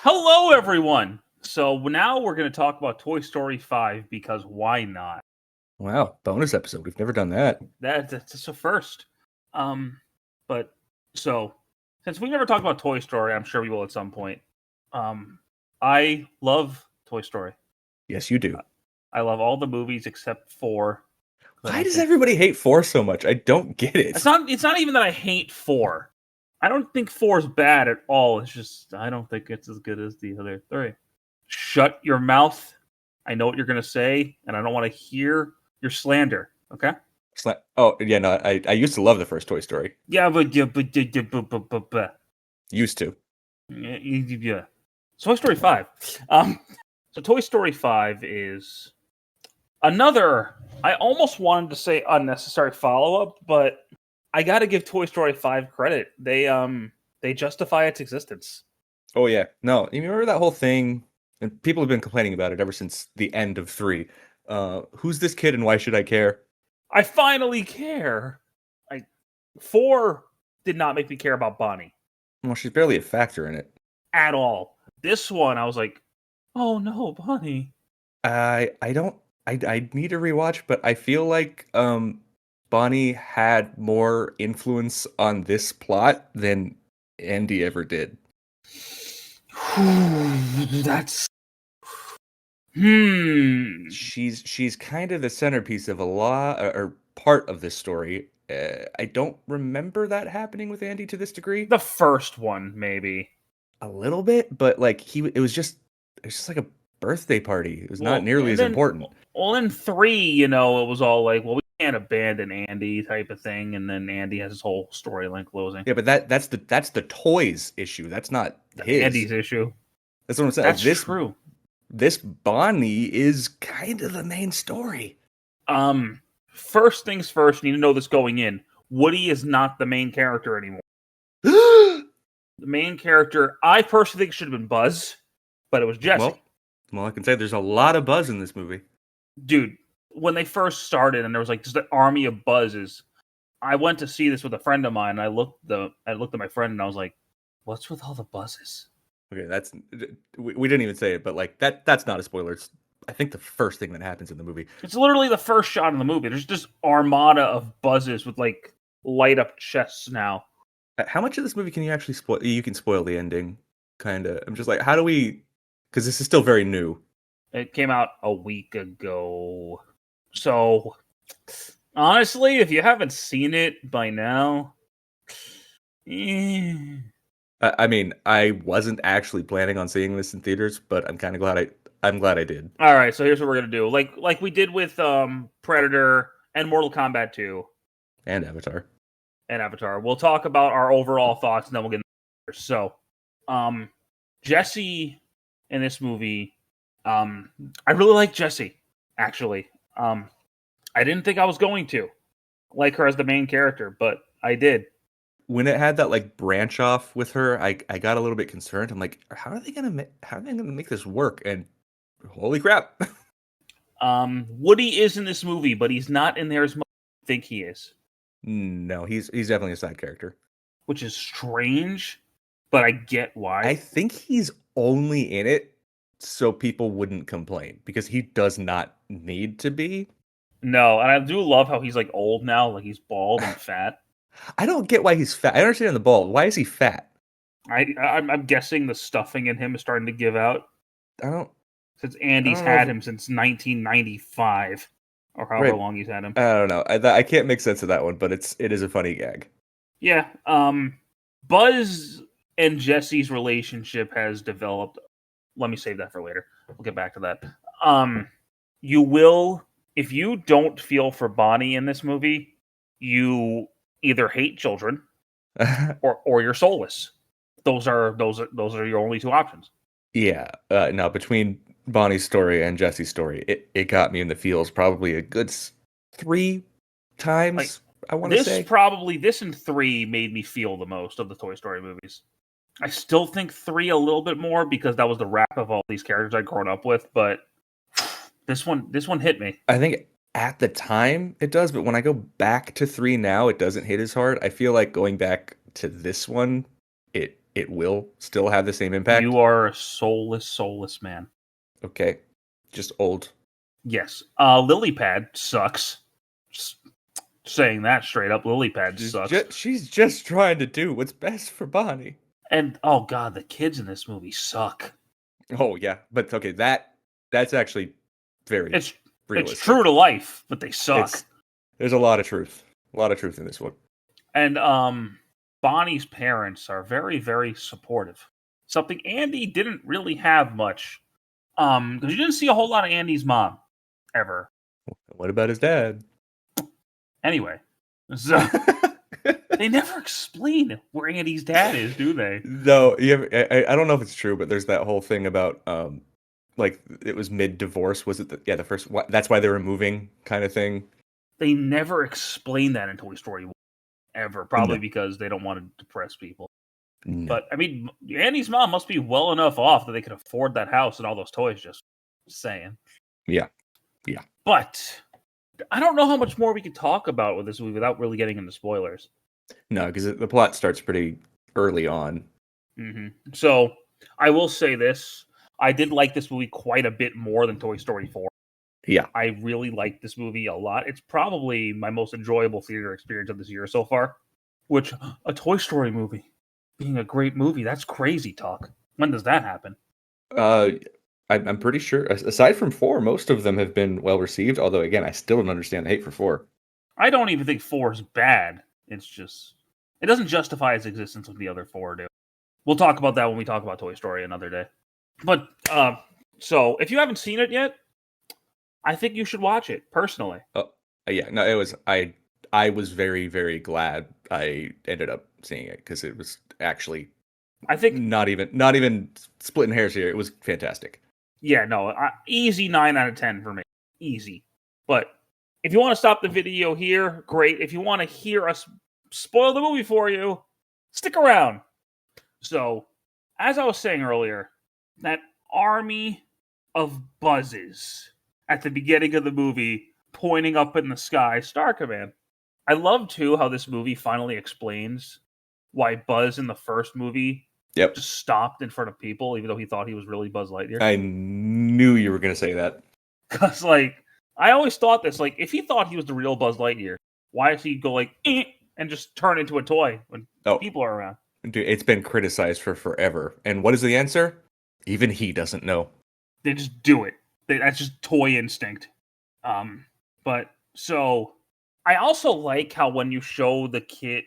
Hello, everyone. So now we're going to talk about Toy Story 5 because why not? Wow, bonus episode. We've never done that. That's a first. But so since we never talked about Toy Story, I'm sure we will at some point. I love Toy Story. Yes, you do. I love all the movies except 4. Why does everybody hate 4 so much? I don't get it. It's not even that I hate 4. I don't think 4 is bad at all. It's just I don't think it's as good as the other 3. Shut your mouth. I know what you're going to say, and I don't want to hear your slander. Okay? Oh, yeah, no, I used to love the first Toy Story. Yeah, but Used to. Yeah. Toy Story 5. So Toy Story 5 is another, I almost wanted to say unnecessary follow-up, but I got to give Toy Story 5 credit. They justify its existence. Oh, yeah. No, you remember that whole thing? And people have been complaining about it ever since the end of 3. Who's this kid and why should I care? I finally care. 4 did not make me care about Bonnie. Well, she's barely a factor in it. At all. This one, I was like, oh no, Bonnie. I need to rewatch, but I feel like Bonnie had more influence on this plot than Andy ever did. That's She's kind of the centerpiece of a lot or part of this story. I don't remember that happening with Andy to this degree. The first one, maybe a little bit, but like it was just like a birthday party. It was not nearly as important. Well, in 3, it was all like, well, we can't abandon Andy type of thing, and then Andy has his whole storyline closing. Yeah, but that's the toys issue. That's not his. Andy's issue. That's what I'm saying. That's true. This Bonnie is kind of the main story. First things first, you need to know this going in. Woody is not the main character anymore. The main character, I personally think, should have been Buzz, but it was Jesse. Well, I can say there's a lot of Buzz in this movie. Dude, when they first started and there was like just an army of Buzzes, I went to see this with a friend of mine, and I looked at my friend and I was like, what's with all the Buzzes? Okay, we didn't even say it, but like that's not a spoiler. It's, I think, the first thing that happens in the movie. It's literally the first shot in the movie. There's just armada of Buzzes with like light up chests now. How much of this movie can you actually spoil? You can spoil the ending, kind of. I'm just like, how do we? Because this is still very new. It came out a week ago, so honestly, if you haven't seen it by now, I mean, I wasn't actually planning on seeing this in theaters, but I'm kind of glad I did. All right, so here's what we're gonna do, like we did with Predator and Mortal Kombat 2 and Avatar. We'll talk about our overall thoughts, and then we'll get into the numbers. So, Jesse in this movie, I really like Jesse. Actually, I didn't think I was going to like her as the main character, but I did. When it had that like branch off with her, I got a little bit concerned. I'm like, how are they gonna make this work? And holy crap! Woody is in this movie, but he's not in there as much as I think he is. No, he's definitely a side character, which is strange, but I get why. I think he's only in it so people wouldn't complain because he does not need to be. No, and I do love how he's like old now, like he's bald and fat. I don't get why he's fat. I understand the bald. Why is he fat? I'm guessing the stuffing in him is starting to give out. Since Andy's had him since 1995, or however long he's had him. I don't know. I can't make sense of that one, but it is a funny gag. Yeah. Buzz and Jesse's relationship has developed. Let me save that for later. We'll get back to that. You will, if you don't feel for Bonnie in this movie, you either hate children or you're soulless. Those are your only two options. Yeah. Now between Bonnie's story and Jesse's story, it got me in the feels probably a good 3 times. Like, I want to say this and 3 made me feel the most of the Toy Story movies. I still think 3 a little bit more because that was the wrap of all these characters I'd grown up with, but this one hit me. I think at the time it does, but when I go back to 3 now, it doesn't hit as hard. I feel like going back to this one, it it will still have the same impact? You are a soulless man. Okay. Just old. Yes. Lilypad sucks. Just saying that straight up. Lilypad sucks. She's just trying to do what's best for Bonnie. And oh god, the kids in this movie suck. Oh yeah, but okay, that's actually very It's realistic. true to life, but they suck. There's a lot of truth. A lot of truth in this one. And Bonnie's parents are very, very supportive. Something Andy didn't really have much. Because you didn't see a whole lot of Andy's mom ever. What about his dad? Anyway, so they never explain where Andy's dad is, do they? No, I don't know if it's true, but there's that whole thing about like it was mid-divorce. Was it the first? That's why they were moving, kind of thing. They never explain that in Toy Story 1, ever. Probably No. because they don't want to depress people. No. But I mean, Andy's mom must be well enough off that they could afford that house and all those toys. Just saying. Yeah. But I don't know how much more we could talk about with this movie without really getting into spoilers. No, because the plot starts pretty early on. Mm-hmm. So I will say this: I did like this movie quite a bit more than Toy Story 4. Yeah. I really liked this movie a lot. It's probably my most enjoyable theater experience of this year so far. Which, a Toy Story movie being a great movie, that's crazy talk. When does that happen? I'm pretty sure, aside from 4, most of them have been well received. Although, again, I still don't understand the hate for 4. I don't even think 4 is bad. It's just, it doesn't justify its existence with the other 4 do. We'll talk about that when we talk about Toy Story another day. But, so, if you haven't seen it yet, I think you should watch it, personally. Oh, yeah. No, it was, I was very, very glad I ended up seeing it, because it was actually, I think, not even splitting hairs here. It was fantastic. yeah, no, easy 9 out of 10 for me. Easy. But if you want to stop the video here, great. If you want to hear us spoil the movie for you, stick around. So, as I was saying earlier, that army of buzzes at the beginning of the movie pointing up in the sky, Star Command. I love, too, how this movie finally explains why Buzz in the first movie just stopped in front of people, even though he thought he was really Buzz Lightyear. I knew you were going to say that. Because, like, I always thought this, like, if he thought he was the real Buzz Lightyear, why does he go, like, and just turn into a toy when people are around? Dude, it's been criticized for forever. And what is the answer? Even he doesn't know. They just do it. That's just toy instinct. But, so, I also like how when you show the kid,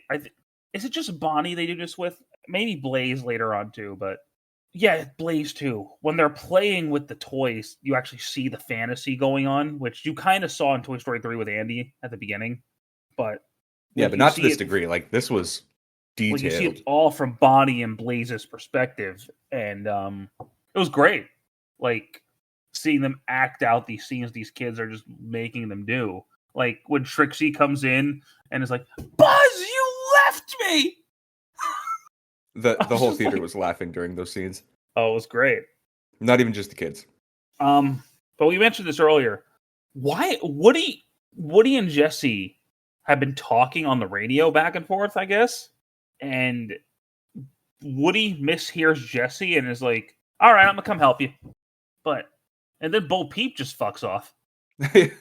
is it just Bonnie they do this with? Maybe Blaze later on too, but yeah, Blaze too. When they're playing with the toys, you actually see the fantasy going on, which you kind of saw in Toy Story 3 with Andy at the beginning. But yeah, but not to this degree. Like, this was detailed. Like, you see it all from Bonnie and Blaze's perspective, and it was great. Like, seeing them act out these scenes these kids are just making them do. Like, when Trixie comes in and is like, Buzz, you left me! The whole theater was laughing during those scenes. Oh, it was great. Not even just the kids. But we mentioned this earlier. Why Woody and Jesse have been talking on the radio back and forth, I guess. And Woody mishears Jesse and is like, all right, I'm gonna come help you. And then Bo Peep just fucks off. She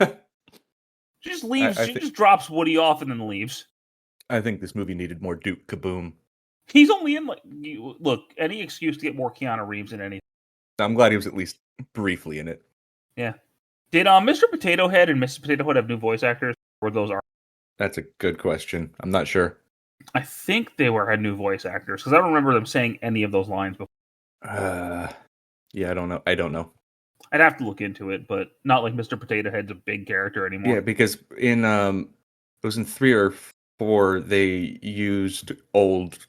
just leaves. She just drops Woody off and then leaves. I think this movie needed more Duke Kaboom. He's only in, like, look, any excuse to get more Keanu Reeves in anything. I'm glad he was at least briefly in it. Yeah. Did Mr. Potato Head and Mrs. Potato Head have new voice actors? Or those are? That's a good question. I'm not sure. I think they had new voice actors because I don't remember them saying any of those lines before. Yeah, I don't know. I'd have to look into it, but not like Mr. Potato Head's a big character anymore. Yeah, because in it was in 3 or 4 they used old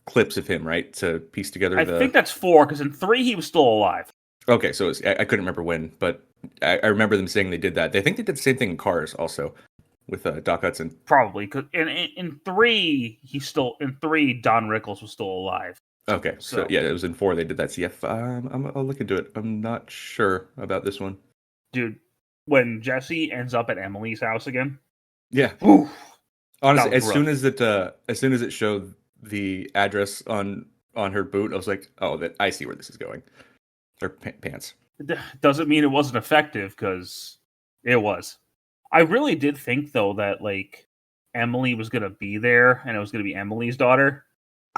clips of him, right, to piece together. I think that's 4 because in 3 he was still alive. Okay, so I couldn't remember when, but I remember them saying they did that. They think they did the same thing in Cars also with Doc Hudson. Probably because in 3 Don Rickles was still alive. Okay, so yeah, it was in 4 they did that. See, I'll look into it. I'm not sure about this one. Dude, when Jesse ends up at Emily's house again. Yeah. Oof, honestly, as soon as it showed the address on her boot, I was like, oh, that I see where this is going. Her pants. Doesn't mean it wasn't effective, because it was. I really did think, though, that like Emily was gonna be there and it was gonna be Emily's daughter.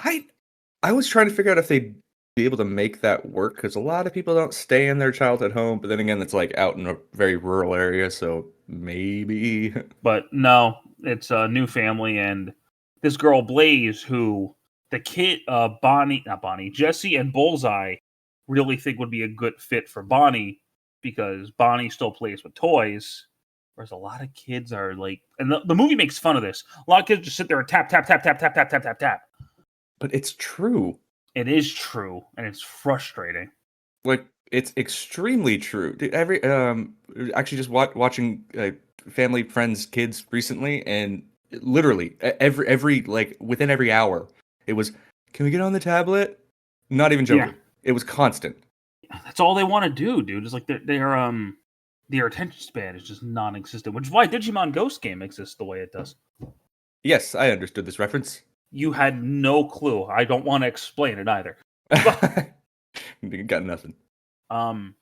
I was trying to figure out if they'd be able to make that work because a lot of people don't stay in their childhood home, but then again, it's like out in a very rural area, so maybe. But no, it's a new family, and this girl Blaze, who the kid not Bonnie, Jesse and Bullseye really think would be a good fit for Bonnie, because Bonnie still plays with toys. Whereas a lot of kids are like, and the movie makes fun of this. A lot of kids just sit there and tap, tap, tap, tap, tap, tap, tap, tap, tap. But it's true. It is true, and it's frustrating. Like it's extremely true. Dude, actually just watching family friends kids recently, and literally every like within every hour, it was, can we get on the tablet? Not even joking. Yeah. It was constant. That's all they want to do, dude. It's like their attention span is just non-existent, which is why Digimon Ghost Game exists the way it does. Yes, I understood this reference. You had no clue. I don't want to explain it either. Got nothing. And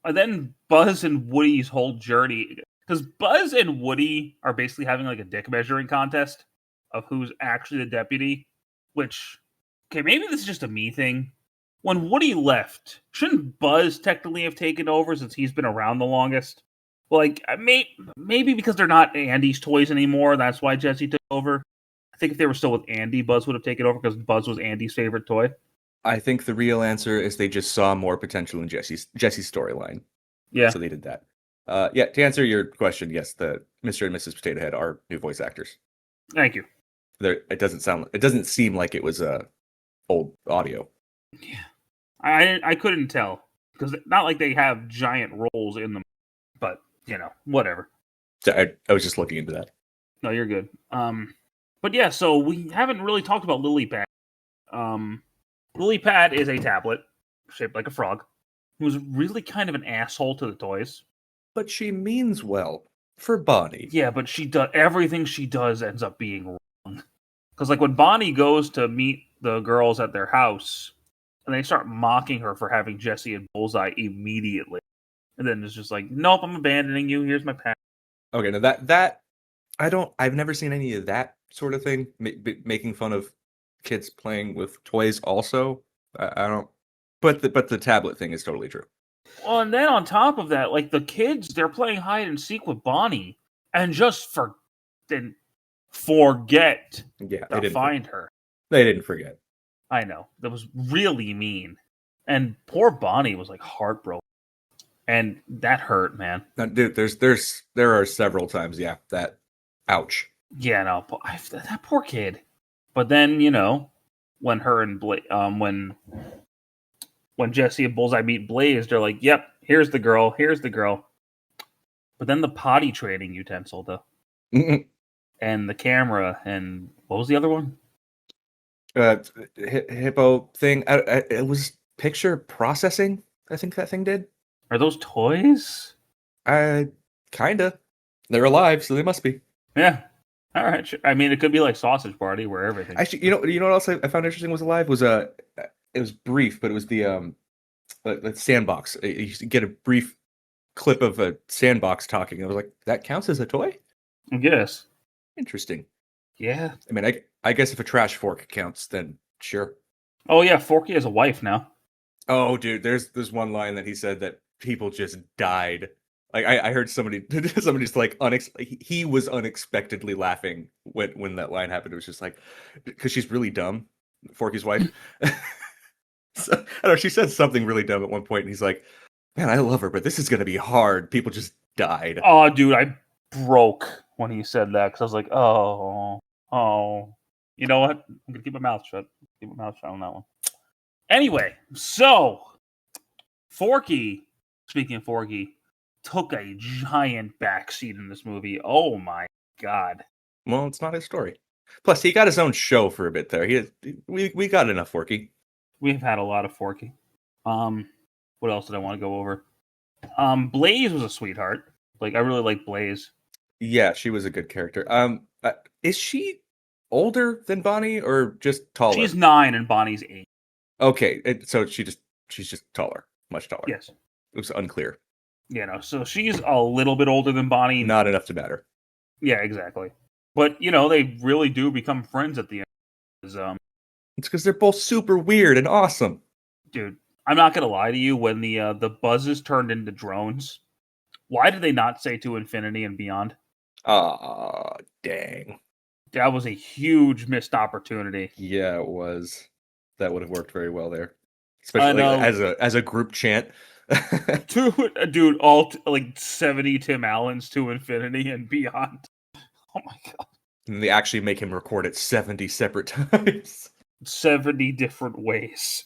then Buzz and Woody's whole journey, because Buzz and Woody are basically having like a dick measuring contest of who's actually the deputy. Which, okay, maybe this is just a me thing. When Woody left, shouldn't Buzz technically have taken over since he's been around the longest? Like, maybe because they're not Andy's toys anymore, that's why Jesse took over. I think if they were still with Andy, Buzz would have taken over because Buzz was Andy's favorite toy. I think the real answer is they just saw more potential in Jesse's storyline. Yeah. So they did that. Yeah, to answer your question, yes, the Mr. and Mrs. Potato Head are new voice actors. Thank you. It doesn't seem like it was old audio. Yeah. I couldn't tell, because not like they have giant roles in them, but whatever. I was just looking into that. No, you're good. But yeah, so we haven't really talked about Lily Pad. Lily Pad is a tablet shaped like a frog, who's really kind of an asshole to the toys. But she means well for Bonnie. Yeah, but everything she does ends up being wrong. Because like when Bonnie goes to meet the girls at their house, and they start mocking her for having Jesse and Bullseye immediately, and then it's just like, nope, I'm abandoning you. Here's my pad. Okay, now that I've never seen any of that sort of thing, making fun of kids playing with toys. Also, I don't. But the tablet thing is totally true. Well, and then on top of that, like the kids, they're playing hide and seek with Bonnie, and just forget to find her. They didn't forget. I know, that was really mean, and poor Bonnie was like heartbroken, and that hurt, man. Now, dude, there are several times, yeah, that. Ouch. Yeah, no, that poor kid. But then when her and when Jesse and Bullseye meet Blaze, they're like, "Yep, here's the girl. Here's the girl." But then the potty training utensil, though, and the camera, and what was the other one? Hippo thing. It was picture processing. I think that thing did. Are those toys? Kinda. They're alive, so they must be. Yeah. All right. Sure. I mean, it could be like Sausage Party, where everything. Actually, you know what else I found interesting was alive was it was brief, but it was the sandbox. You used to get a brief clip of a sandbox talking. I was like, that counts as a toy? I guess. Interesting. Yeah. I mean, I guess if a trash fork counts, then sure. Oh yeah, Forky has a wife now. Oh, dude, there's one line that he said that people just died. Like I heard somebody just like he was unexpectedly laughing when that line happened. It was just like, because she's really dumb, Forky's wife. So, I don't know, she said something really dumb at one point, and he's like, "Man, I love her, but this is gonna be hard. People just died." Oh, dude, I broke when he said that, because I was like, oh. You know what? I'm gonna keep my mouth shut. Keep my mouth shut on that one. Anyway, so Forky, speaking of Forky, took a giant backseat in this movie. Oh my god. Well, it's not his story. Plus, he got his own show for a bit there. We got enough Forky. We've had a lot of Forky. What else did I want to go over? Blaze was a sweetheart. Like, I really like Blaze. Yeah, she was a good character. Is she older than Bonnie or just taller? She's 9 and Bonnie's 8. Okay, so she's just taller, much taller. Yes. It was unclear. So she's a little bit older than Bonnie. Not enough to matter. Yeah, exactly. But, they really do become friends at the end. It's because they're both super weird and awesome. Dude, I'm not going to lie to you. When the buzzes turned into drones, why did they not say to infinity and beyond? Dang. That was a huge missed opportunity. Yeah, it was. That would have worked very well there. Especially as a group chant. Dude, all 70 Tim Allens to infinity and beyond. Oh my god. And they actually make him record it 70 separate times. 70 different ways.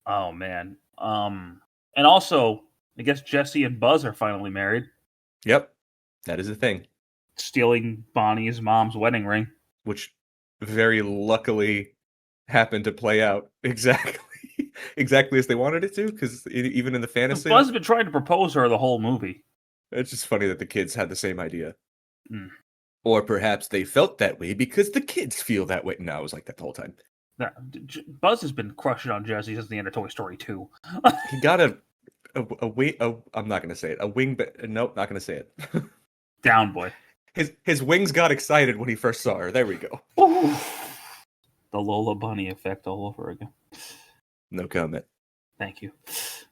Oh man. And also, I guess Jesse and Buzz are finally married. Yep. That is a thing. Stealing Bonnie's mom's wedding ring. Which very luckily happened to play out exactly as they wanted it to, because even in the fantasy, Buzz has been trying to propose her the whole movie. It's just funny that the kids had the same idea. Mm. Or perhaps they felt that way because the kids feel that way. No, it was like that the whole time. Buzz has been crushing on Jesse since the end of Toy Story 2. He got I'm not going to say it. Nope, not going to say it. Down boy. His wings got excited when he first saw her. There we go. Ooh. The Lola Bunny effect all over again. No comment. Thank you.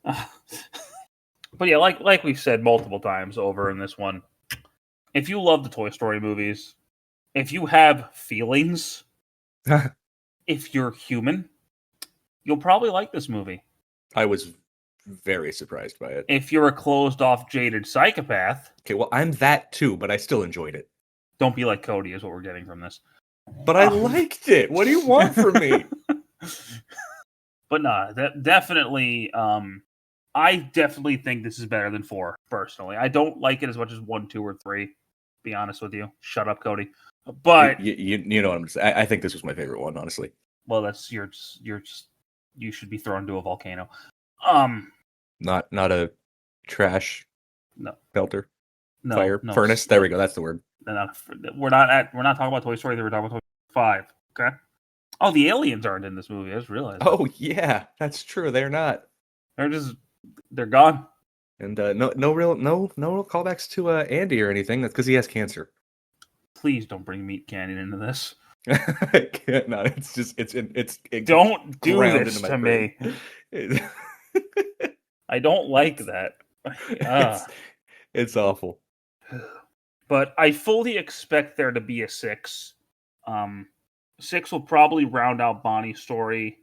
But yeah, like we've said multiple times over in this one, if you love the Toy Story movies, if you have feelings, if you're human, you'll probably like this movie. I was very surprised by it. If you're a closed-off, jaded psychopath... Okay, well, I'm that too, but I still enjoyed it. Don't be like Cody is what we're getting from this. But I liked it. What do you want from me? But nah, that definitely... I definitely think this is better than 4, personally. I don't like it as much as 1, 2, or 3, be honest with you. Shut up, Cody. But... You know what I'm saying. I think this was my favorite one, honestly. Well, that's... you should be thrown into a volcano. Not a trash filter. Furnace. There we go. That's the word. We're not talking about Toy Story. We're talking about Toy Story 5. Okay. Oh, the aliens aren't in this movie. I just realized. Oh yeah, that's true. They're not. They're gone. And no real callbacks to Andy or anything. That's because he has cancer. Please don't bring Meat Canyon into this. I can't. No, it's just it's don't do this to me. I don't like that. It's awful. But I fully expect there to be a 6. 6 will probably round out Bonnie's story,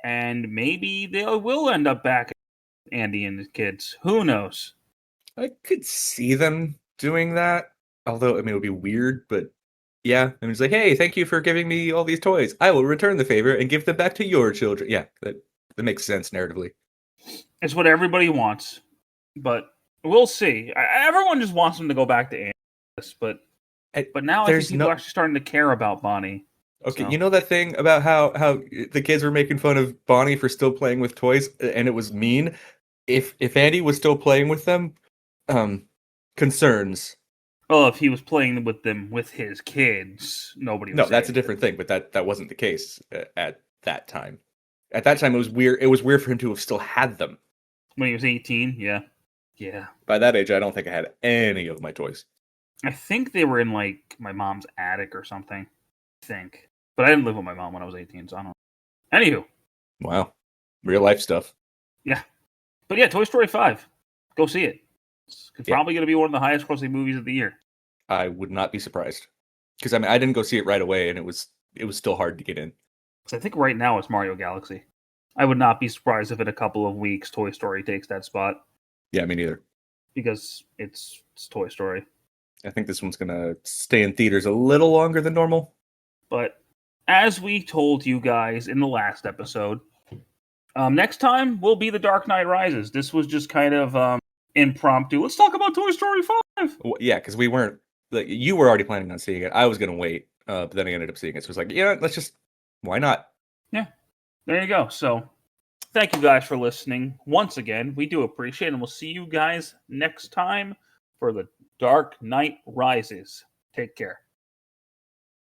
and maybe they will end up back at Andy and his kids. Who knows? I could see them doing that. Although, I mean, it would be weird, but yeah. I mean, it's like, hey, thank you for giving me all these toys. I will return the favor and give them back to your children. Yeah, that makes sense narratively. It's what everybody wants, but we'll see. Everyone just wants them to go back to Andy, but now I think people are actually starting to care about Bonnie. Okay, so. You know that thing about how the kids were making fun of Bonnie for still playing with toys, and it was mean? If Andy was still playing with them, concerns. Oh, if he was playing with them with his kids, nobody would. No, that's a different thing, but that wasn't the case at that time. At that time, it was weird. It was weird for him to have still had them. When he was 18, yeah. By that age, I don't think I had any of my toys. I think they were in, my mom's attic or something. I think. But I didn't live with my mom when I was 18, so I don't know. Anywho. Wow. Real life stuff. Yeah. But yeah, Toy Story 5. Go see it. It's probably going to be one of the highest grossing movies of the year. I would not be surprised. Because, I mean, I didn't go see it right away, and it was still hard to get in. I think right now it's Mario Galaxy. I would not be surprised if in a couple of weeks Toy Story takes that spot. Yeah, me neither. Because it's Toy Story. I think this one's going to stay in theaters a little longer than normal. But as we told you guys in the last episode, next time will be The Dark Knight Rises. This was just kind of impromptu. Let's talk about Toy Story 5. Well, yeah, because we weren't... you were already planning on seeing it. I was going to wait, but then I ended up seeing it. So it was like, yeah, let's just... Why not? Yeah. There you go. So, thank you guys for listening. Once again, we do appreciate it, and we'll see you guys next time for The Dark Knight Rises. Take care.